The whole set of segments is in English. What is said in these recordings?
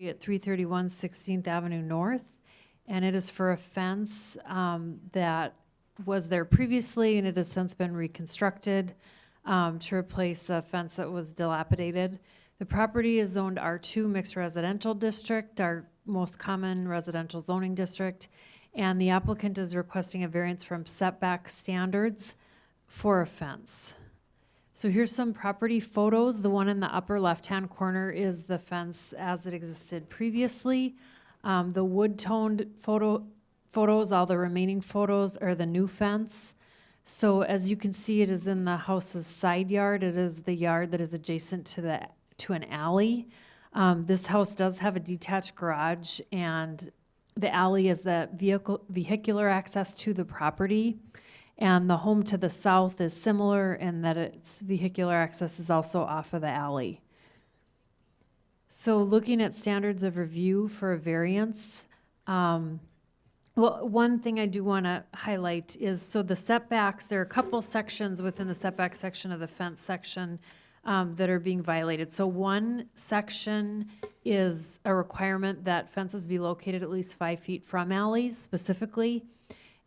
at 331 16th Avenue North, and it is for a fence that was there previously, and it has since been reconstructed to replace a fence that was dilapidated. The property is zoned R2 Mixed Residential District, our most common residential zoning district, and the applicant is requesting a variance from setback standards for a fence. So here's some property photos. The one in the upper left-hand corner is the fence as it existed previously. The wood-toned photos, all the remaining photos are the new fence. So as you can see, it is in the house's side yard. It is the yard that is adjacent to an alley. This house does have a detached garage, and the alley is the vehicular access to the property. And the home to the south is similar in that its vehicular access is also off of the alley. So looking at standards of review for a variance, well, one thing I do want to highlight is, so the setbacks, there are a couple sections within the setback section of the fence section that are being violated. So one section is a requirement that fences be located at least 5 feet from alleys specifically.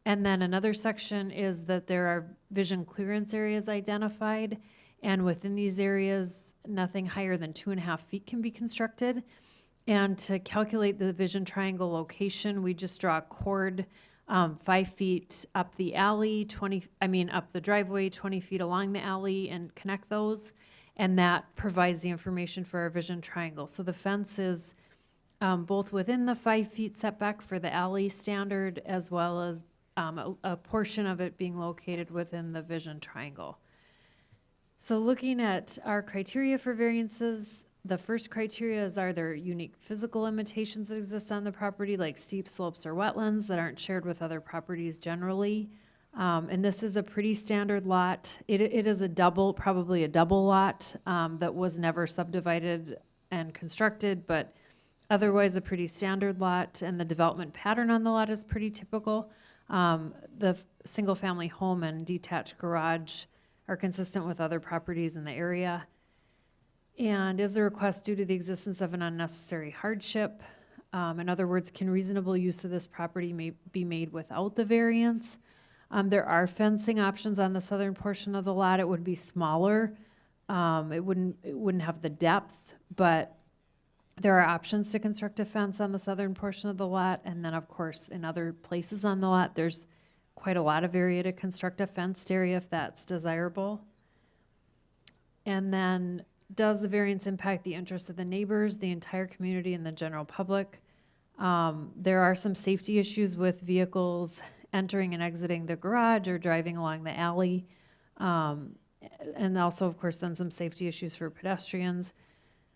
And then another section is that there are vision clearance areas identified, and within these areas, nothing higher than 2.5 feet can be constructed. And to calculate the vision triangle location, we just draw a chord 5 feet up the alley, up the driveway, 20 feet along the alley, and connect those. And that provides the information for our vision triangle. So the fence is both within the 5 feet setback for the alley standard, as well as a portion of it being located within the vision triangle. So looking at our criteria for variances, the first criteria is, are there unique physical limitations that exist on the property, like steep slopes or wetlands that aren't shared with other properties generally? And this is a pretty standard lot. It is probably a double lot that was never subdivided and constructed, but otherwise a pretty standard lot, and the development pattern on the lot is pretty typical. The single-family home and detached garage are consistent with other properties in the area. And is the request due to the existence of an unnecessary hardship? In other words, can reasonable use of this property be made without the variance? There are fencing options on the southern portion of the lot. It would be smaller. It wouldn't have the depth, but there are options to construct a fence on the southern portion of the lot, and then, of course, in other places on the lot, there's quite a lot of area to construct a fenced area if that's desirable. And then, does the variance impact the interests of the neighbors, the entire community, and the general public? There are some safety issues with vehicles entering and exiting the garage or driving along the alley. And also, of course, then some safety issues for pedestrians,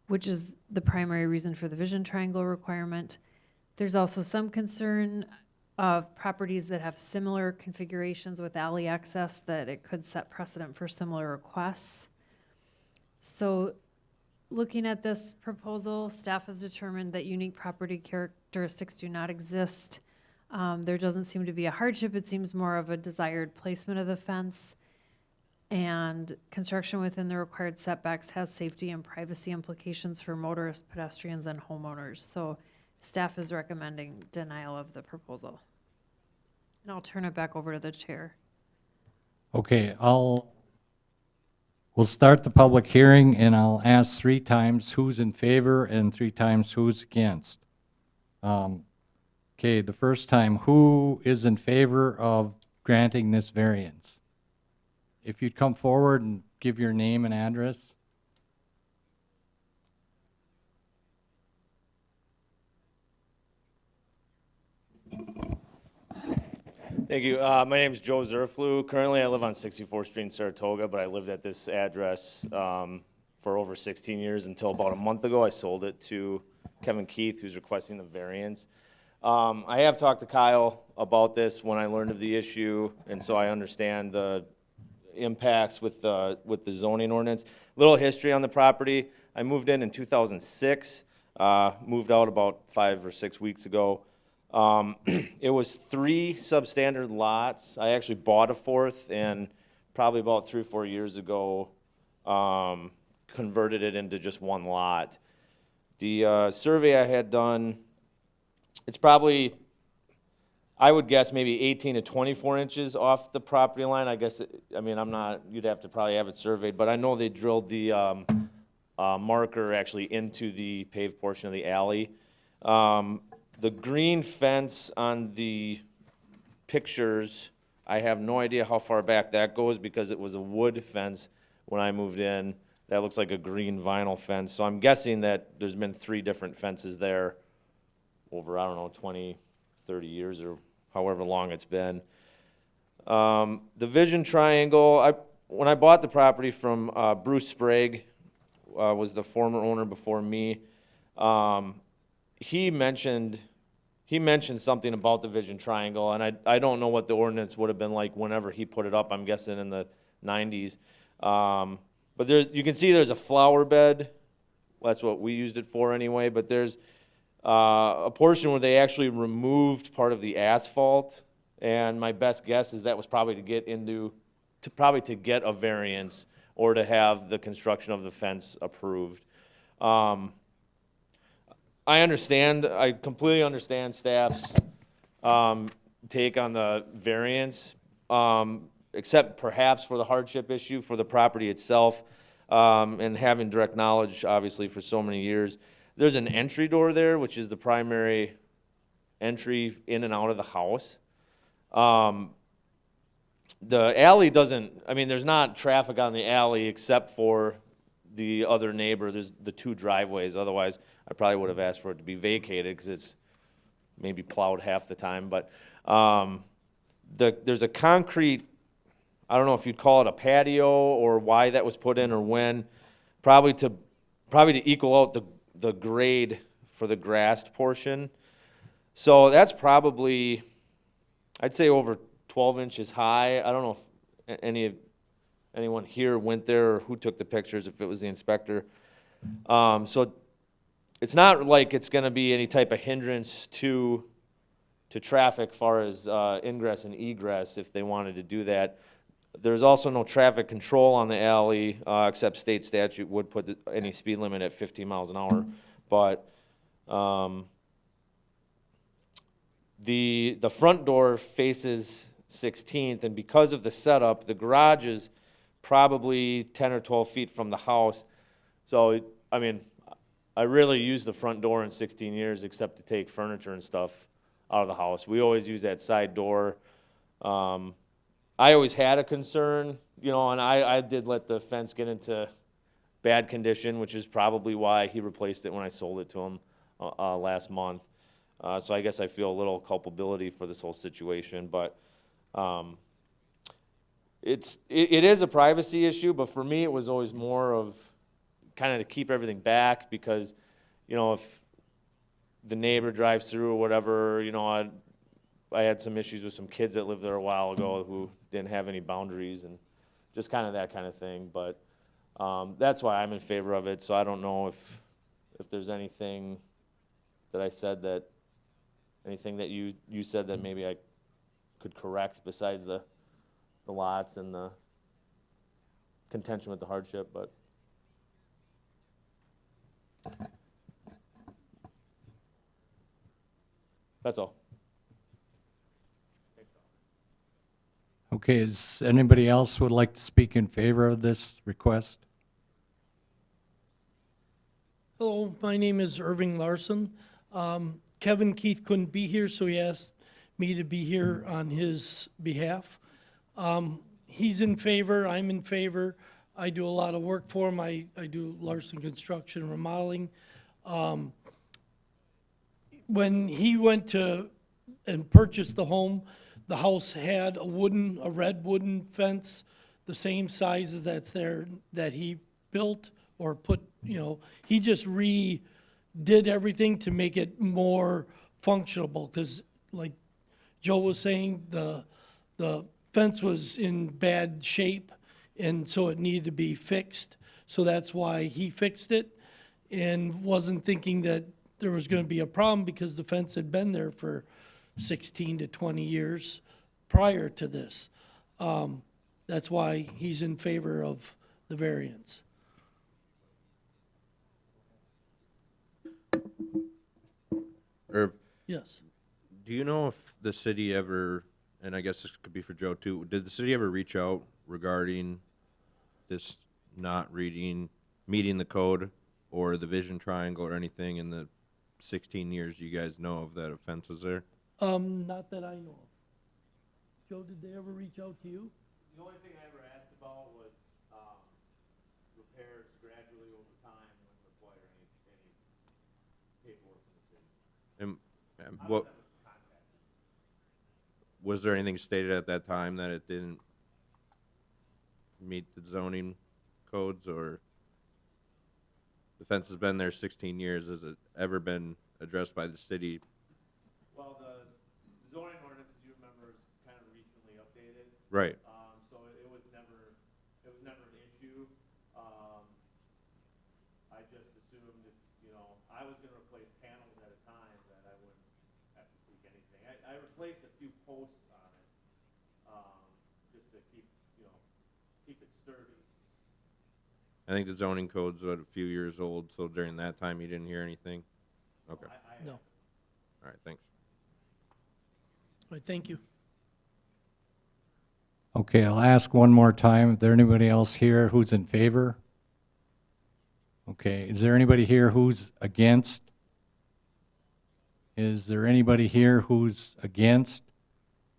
which is the primary reason for the vision triangle requirement. There's also some concern of properties that have similar configurations with alley access that it could set precedent for similar requests. So looking at this proposal, staff has determined that unique property characteristics do not exist. There doesn't seem to be a hardship. It seems more of a desired placement of the fence. And construction within the required setbacks has safety and privacy implications for motorists, pedestrians, and homeowners. So staff is recommending denial of the proposal. And I'll turn it back over to the chair. Okay, we'll start the public hearing, and I'll ask 3 times who's in favor and 3 times who's against. Okay, the first time, who is in favor of granting this variance? If you'd come forward and give your name and address. Thank you. My name is Joe Zerflu. Currently, I live on 64th Street in Saratoga, but I lived at this address for over 16 years until about a month ago. I sold it to Kevin Keith, who's requesting the variance. I have talked to Kyle about this when I learned of the issue, and so I understand the impacts with the zoning ordinance. Little history on the property. I moved in 2006, moved out about 5 or 6 weeks ago. It was 3 substandard lots. I actually bought a 4th, and probably about 3 or 4 years ago, converted it into just 1 lot. The survey I had done, it's probably, I would guess maybe 18 to 24 inches off the property line. I guess, I mean, I'm not, you'd have to probably have it surveyed, but I know they drilled the marker actually into the paved portion of the alley. The green fence on the pictures, I have no idea how far back that goes because it was a wood fence when I moved in. That looks like a green vinyl fence. So I'm guessing that there's been 3 different fences there over, I don't know, 20, 30 years or however long it's been. The vision triangle, when I bought the property from Bruce Sprague, was the former owner before me. He mentioned something about the vision triangle, and I don't know what the ordinance would have been like whenever he put it up. I'm guessing in the 90s. But you can see there's a flower bed. That's what we used it for anyway. But there's a portion where they actually removed part of the asphalt, and my best guess is that was probably to get a variance or to have the construction of the fence approved. I completely understand staff's take on the variance, except perhaps for the hardship issue for the property itself, and having direct knowledge, obviously, for so many years. There's an entry door there, which is the primary entry in and out of the house. The alley doesn't, I mean, there's not traffic on the alley except for the other neighbor. There's the 2 driveways. Otherwise, I probably would have asked for it to be vacated because it's maybe plowed half the time. But there's a concrete, I don't know if you'd call it a patio or why that was put in or when, probably to equal out the grade for the grassed portion. So that's probably, I'd say over 12 inches high. I don't know if anyone here went there or who took the pictures, if it was the inspector. So it's not like it's going to be any type of hindrance to traffic far as ingress and egress if they wanted to do that. There's also no traffic control on the alley, except state statute would put any speed limit at 15 miles an hour. But the front door faces 16th, and because of the setup, the garage is probably 10 or 12 feet from the house. So, I mean, I really used the front door in 16 years except to take furniture and stuff out of the house. We always use that side door. I always had a concern, you know, and I did let the fence get into bad condition, which is probably why he replaced it when I sold it to him last month. So I guess I feel a little culpability for this whole situation, but it is a privacy issue, but for me it was always more of kind of to keep everything back because, you know, if the neighbor drives through or whatever, you know, I had some issues with some kids that lived there a while ago who didn't have any boundaries and just kind of that kind of thing, but that's why I'm in favor of it. So I don't know if there's anything that I said that, anything that you said that maybe I could correct besides the lots and the contention with the hardship, but. That's all. Okay, is anybody else would like to speak in favor of this request? Hello, my name is Irving Larson. Kevin Keith couldn't be here, so he asked me to be here on his behalf. He's in favor, I'm in favor. I do a lot of work for him. I do Larson Construction and Remodeling. When he went to and purchased the home, the house had a red wooden fence, the same size as that's there, that he built or put, you know, he just redid everything to make it more functional, because like Joe was saying, the fence was in bad shape, and so it needed to be fixed. So that's why he fixed it, and wasn't thinking that there was going to be a problem because the fence had been there for 16 to 20 years prior to this. That's why he's in favor of the variance. Or Yes. do you know if the city ever, and I guess this could be for Joe too, did the city ever reach out regarding this not meeting the code or the vision triangle or anything in the 16 years you guys know of that offense was there? Not that I know of. Joe, did they ever reach out to you? The only thing I ever asked about was, repairs gradually over time wouldn't require any paperwork from the city. And what, was there anything stated at that time that it didn't meet the zoning codes, or the fence has been there 16 years, has it ever been addressed by the city? Well, the zoning ordinance, as you remember, is kind of recently updated. Right. So it was never an issue. I just assumed if, I was gonna replace panels at a time, that I wouldn't have to seek anything. I replaced a few posts on it, just to keep it sturdy. I think the zoning code's what, a few years old, so during that time you didn't hear anything? Okay, No. all right, thanks. All right, thank you. Okay, I'll ask one more time. Is there anybody else here who's in favor? Okay, is there anybody here who's against? Is there anybody here who's against?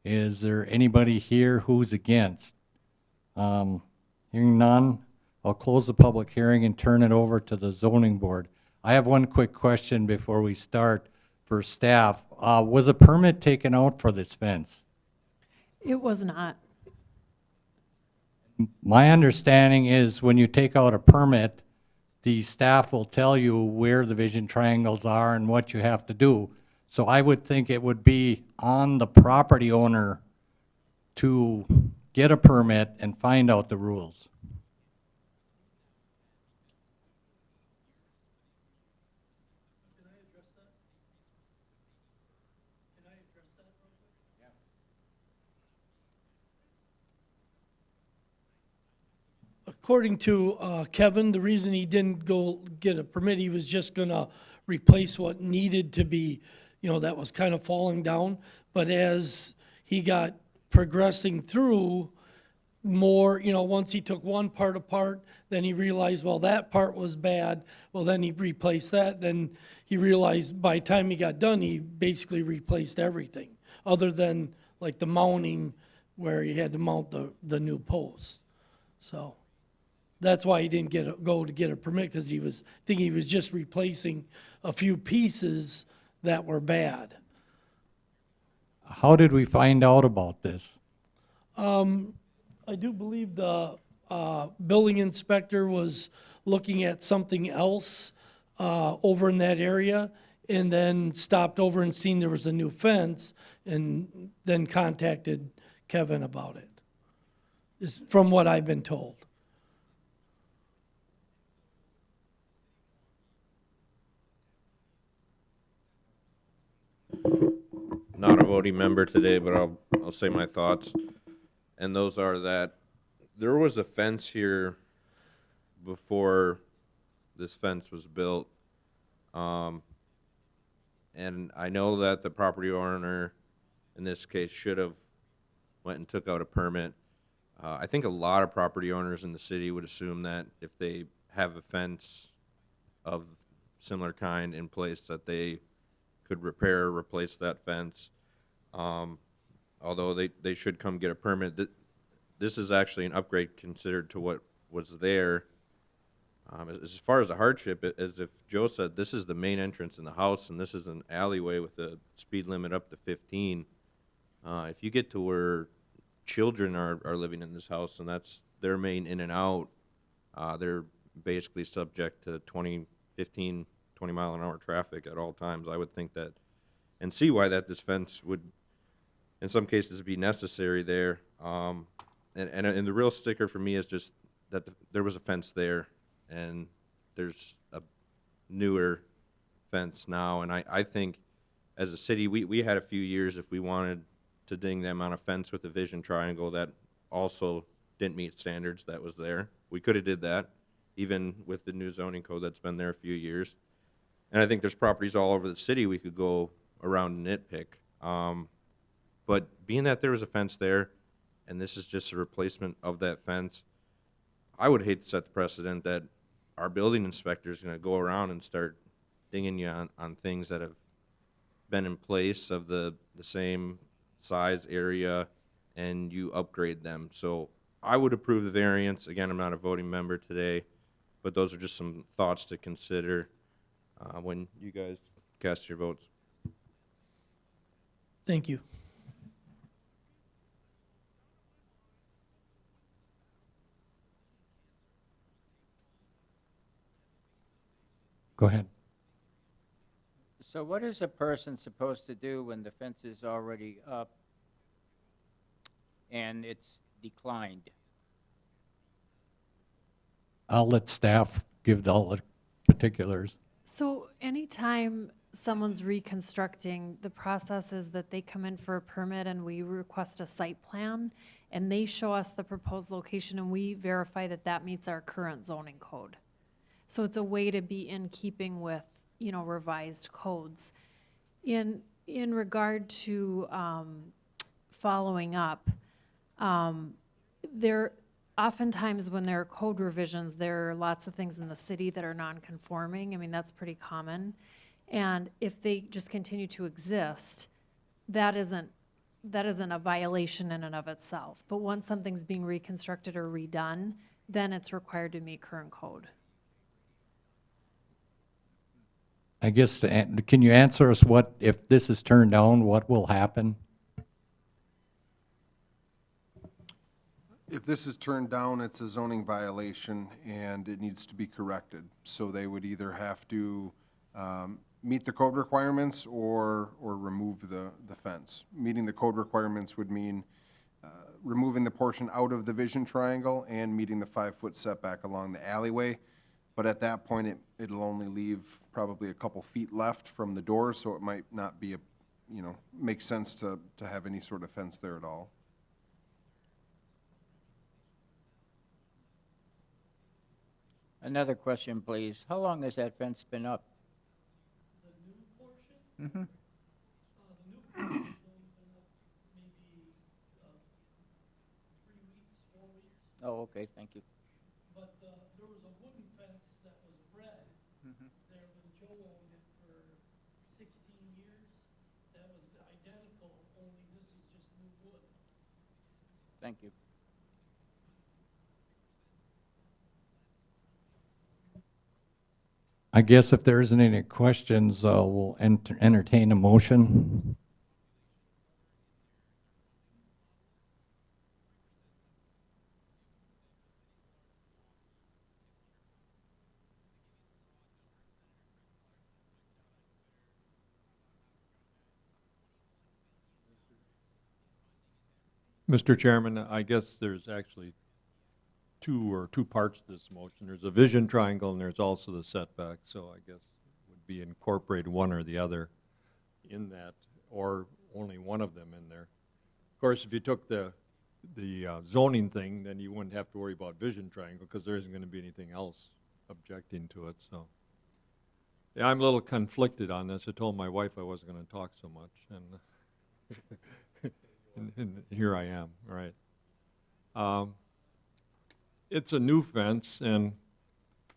Is there anybody here who's against? Hearing none, I'll close the public hearing and turn it over to the zoning board. I have one quick question before we start for staff. Was a permit taken out for this fence? It was not. My understanding is when you take out a permit, the staff will tell you where the vision triangles are and what you have to do. So I would think it would be on the property owner to get a permit and find out the rules. According to Kevin, the reason he didn't go get a permit, he was just gonna replace what needed to be, that was kind of falling down. But as he got progressing through more, once he took one part apart, then he realized, well, that part was bad. Well, then he replaced that. Then he realized by the time he got done, he basically replaced everything, other than like the mounting where he had to mount the new posts. So that's why he didn't go to get a permit, because he was thinking he was just replacing a few pieces that were bad. How did we find out about this? I do believe the building inspector was looking at something else over in that area, and then stopped over and seen there was a new fence, and then contacted Kevin about it, is from what I've been told. Not a voting member today, but I'll say my thoughts. And those are that there was a fence here before this fence was built. And I know that the property owner, in this case, should have went and took out a permit. I think a lot of property owners in the city would assume that if they have a fence of similar kind in place, that they could repair or replace that fence. Although they should come get a permit. This is actually an upgrade considered to what was there. As far as the hardship, as if Joe said, this is the main entrance in the house, and this is an alleyway with a speed limit up to 15. If you get to where children are living in this house, and that's their main in and out, they're basically subject to 20 mile an hour traffic at all times. I would think that, and see why that this fence would, in some cases, be necessary there. And the real sticker for me is just that there was a fence there, and there's a newer fence now. And I think as a city, we had a few years if we wanted to ding them on a fence with a vision triangle that also didn't meet standards that was there. We could have did that, even with the new zoning code that's been there a few years. And I think there's properties all over the city we could go around nitpick. But being that there was a fence there, and this is just a replacement of that fence, I would hate to set the precedent that our building inspector is gonna go around and start dinging you on things that have been in place of the same size area, and you upgrade them. So I would approve the variance. Again, I'm not a voting member today, but those are just some thoughts to consider when you guys cast your votes. Thank you. Go ahead. So what is a person supposed to do when the fence is already up and it's declined? I'll let staff give all the particulars. So anytime someone's reconstructing, the process is that they come in for a permit and we request a site plan, and they show us the proposed location, and we verify that that meets our current zoning code. So it's a way to be in keeping with, revised codes. In regard to following up, there, oftentimes when there are code revisions, there are lots of things in the city that are non-conforming. I mean, that's pretty common. And if they just continue to exist, that isn't a violation in and of itself. But once something's being reconstructed or redone, then it's required to meet current code. I guess, can you answer us what, if this is turned down, what will happen? If this is turned down, it's a zoning violation and it needs to be corrected. So they would either have to meet the code requirements or remove the fence. Meeting the code requirements would mean removing the portion out of the vision triangle and meeting the 5-foot setback along the alleyway. But at that point, it'll only leave probably a couple feet left from the door, so it might not be make sense to have any sort of fence there at all. Another question, please. How long has that fence been up? Oh, okay, thank you. But there was a wooden fence that was red there when Joe owned it for 16 years. That was identical, only this is just new wood. Thank you. I guess if there isn't any questions, we'll entertain a motion. Mr. Chairman, I guess there's actually two parts to this motion. There's a vision triangle and there's also the setback, so I guess it would be incorporated one or the other in that, or only one of them in there. Of course, if you took the zoning thing, then you wouldn't have to worry about vision triangle because there isn't going to be anything else objecting to it, so. Yeah, I'm a little conflicted on this. I told my wife I wasn't going to talk so much, and here I am, right. It's a new fence, and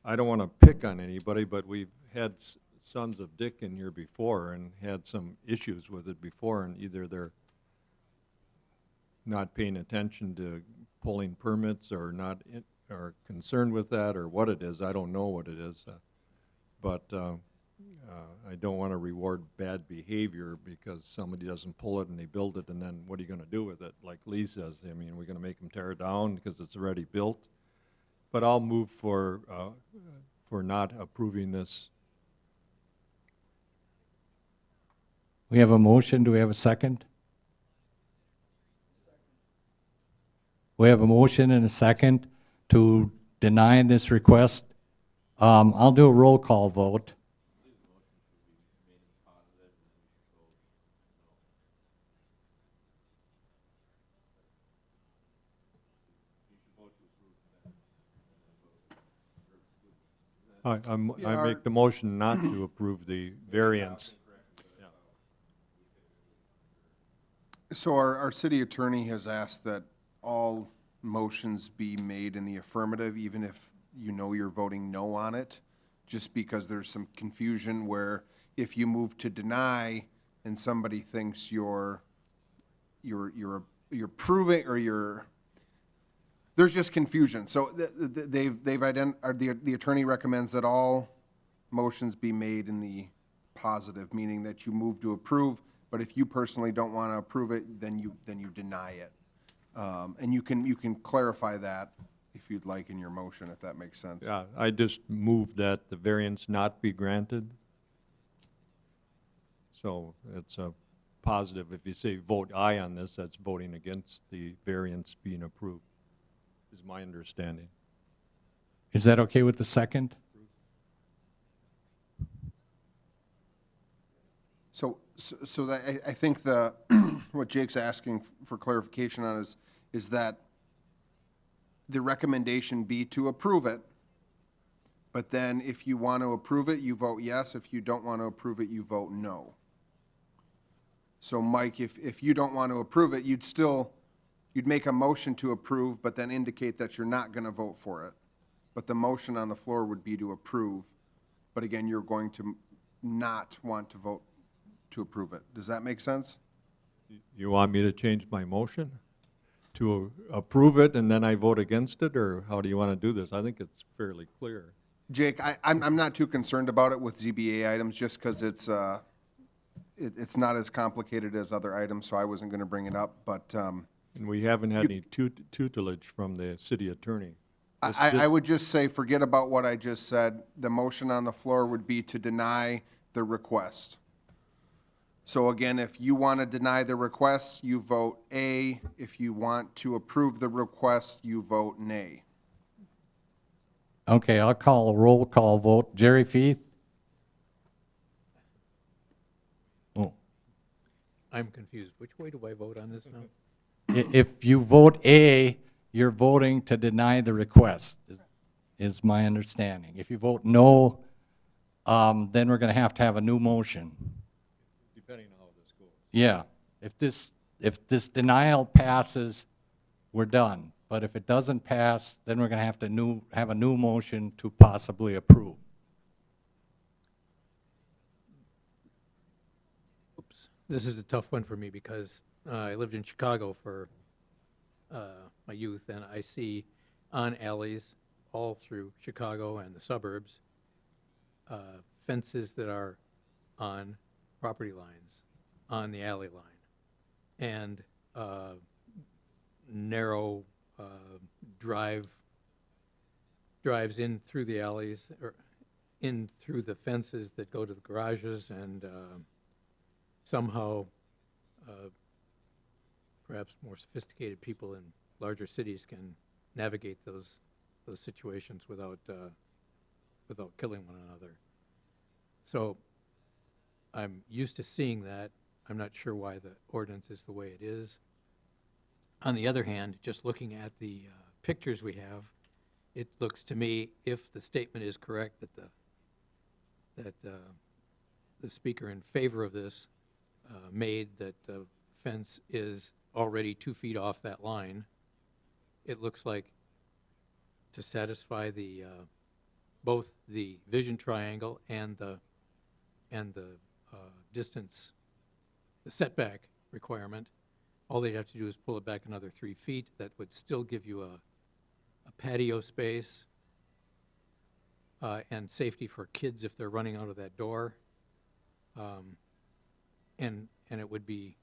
I don't want to pick on anybody, but we've had Sons of Dick in here before and had some issues with it before, and either they're not paying attention to pulling permits or not or concerned with that or what it is. I don't know what it is, but I don't want to reward bad behavior because somebody doesn't pull it and they build it, and then what are you going to do with it? Like Lee says, I mean, we're going to make them tear it down because it's already built. But I'll move for not approving this. We have a motion. Do we have a second? We have a motion and a second to deny this request. I'll do a roll call vote. I make the motion not to approve the variance. So our city attorney has asked that all motions be made in the affirmative, even if you know you're voting no on it, just because there's some confusion where if you move to deny and somebody thinks you're proving, or there's just confusion. So the attorney recommends that all motions be made in the positive, meaning that you move to approve, but if you personally don't want to approve it, then you deny it. And you can clarify that if you'd like in your motion, if that makes sense. Yeah, I just moved that the variance not be granted. So it's a positive. If you say vote aye on this, that's voting against the variance being approved, is my understanding. Is that okay with the second? So that, I think what Jake's asking for clarification on is that the recommendation be to approve it, but then if you want to approve it, you vote yes. If you don't want to approve it, you vote no. So Mike, if you don't want to approve it, you'd make a motion to approve, but then indicate that you're not going to vote for it. But the motion on the floor would be to approve, but again, you're going to not want to vote to approve it. Does that make sense? You want me to change my motion to approve it and then I vote against it, or how do you want to do this? I think it's fairly clear. Jake, I'm not too concerned about it with ZBA items, just because it's not as complicated as other items, so I wasn't going to bring it up, but And we haven't had any tutelage from the city attorney. I would just say, forget about what I just said. The motion on the floor would be to deny the request. So again, if you want to deny the request, you vote A. If you want to approve the request, you vote nay. Okay, I'll call a roll call vote. Jerry Feith? Oh, I'm confused. Which way do I vote on this now? if you vote A, you're voting to deny the request, is my understanding. If you vote no, then we're going to have a new motion. Depending on how this goes. Yeah, if this denial passes, we're done. But if it doesn't pass, then we're going to have a new motion to possibly approve. Oops. This is a tough one for me because I lived in Chicago for my youth, and I see on alleys all through Chicago and the suburbs fences that are on property lines, on the alley line, and narrow drives in through the alleys, or in through the fences that go to the garages, and somehow perhaps more sophisticated people in larger cities can navigate those situations without killing one another. So I'm used to seeing that. I'm not sure why the ordinance is the way it is. On the other hand, just looking at the pictures we have, it looks to me, if the statement is correct, that the speaker in favor of this made that the fence is already 2 feet off that line, it looks like to satisfy the both the vision triangle and the distance, the setback requirement, all they'd have to do is pull it back another 3 feet. That would still give you a patio space and safety for kids if they're running out of that door. And it would be,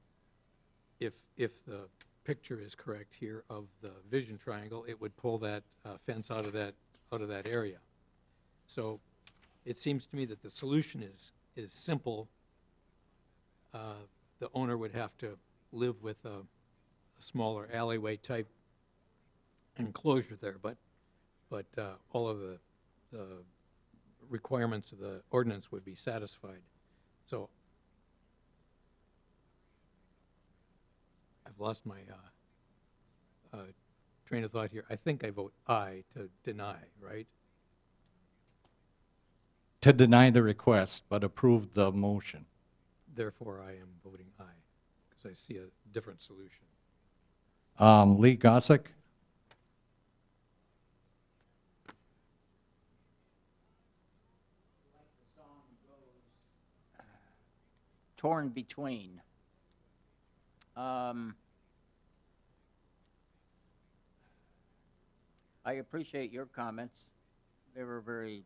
if the picture is correct here of the vision triangle, it would pull that fence out of that area. So it seems to me that the solution is simple. The owner would have to live with a smaller alleyway type enclosure there, but all of the requirements of the ordinance would be satisfied. So I've lost my train of thought here. I think I vote aye to deny, right? To deny the request, but approve the motion. Therefore, I am voting aye. I see a different solution. Lee Gossick? Torn between. I appreciate your comments. They were very,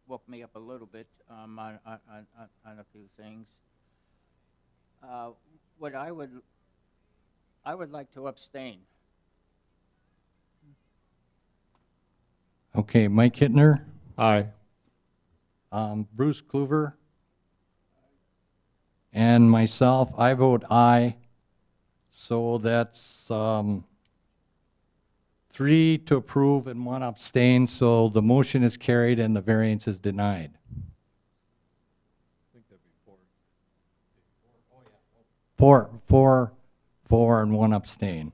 woke me up a little bit on a few things. What I would like to abstain. Okay, Mike Hittner? Aye. Bruce Kluver? And myself, I vote aye. So that's 3 to approve and 1 abstain, so the motion is carried and the variance is denied. Four, and 1 abstain.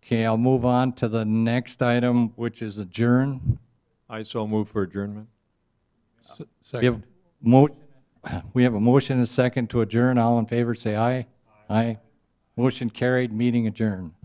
Okay, I'll move on to the next item, which is adjourn. I so move for adjournment. We have Second. we have a motion and a second to adjourn. All in favor, say aye. Aye. Motion carried, meeting adjourned.